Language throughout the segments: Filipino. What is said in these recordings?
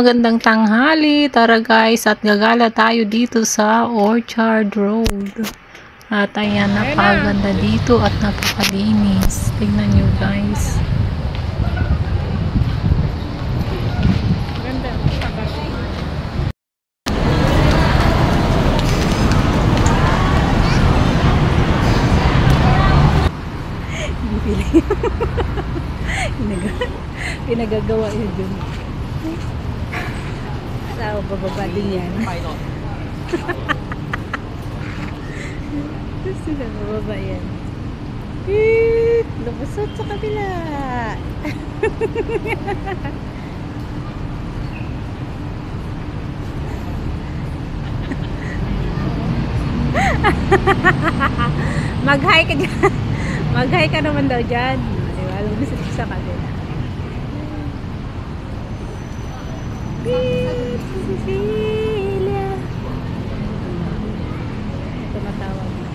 magandang tanghali. Tara guys, at gagala tayo dito sa Orchard Road. At ayan, napakaganda dito at napakalinis. Tingnan nyo guys. Pinagagawa yun dun. Sao, bababa din yan. Sila bababa yan. Lumusot sa kabila. Mag-hi ka dyan. Mag-hi ka naman daw dyan. Diba? Lumusot sa kabila. Cecilia. Tumatawag na.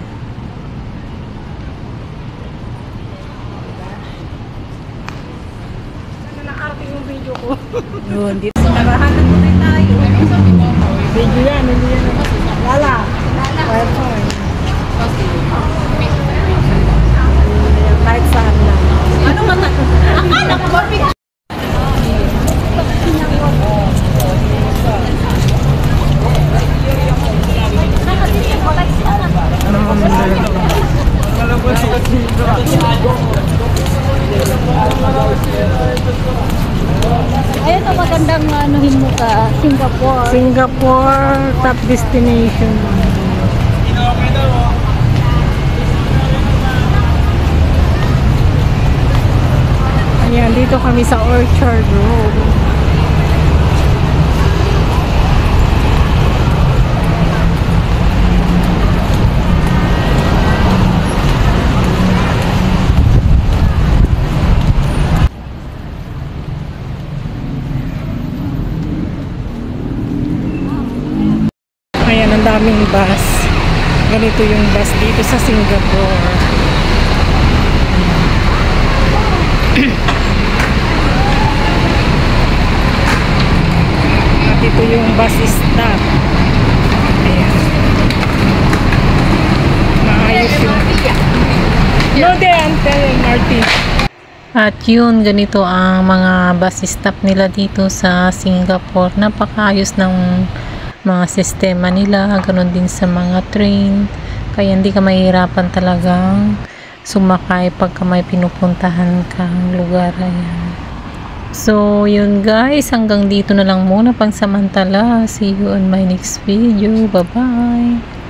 Sana nakarating yung video ko. Yun, dito. Narahanan mo rin tayo. Video yan, hindi yan. Lala. Kahit saan lang. Ano mata? Akala ko ba picture? Ayun ang magandang anuhin mo ka, Singapore top destination. Ayan, dito kami sa Orchard Road. Ayan, ang daming bus. Ganito yung bus dito sa Singapore. At ito yung bus stop. Ayan. Maayos yung Lode Ante Martin. At yun, ganito ang mga bus stop nila dito sa Singapore. Napakaayos ng mga sistema nila, ganun din sa mga train, kaya hindi ka mahihirapan talagang sumakay pagka may pinupuntahan kang lugar. Ayan. So yun guys, hanggang dito na lang muna pangsamantala. See you on my next video. Bye bye.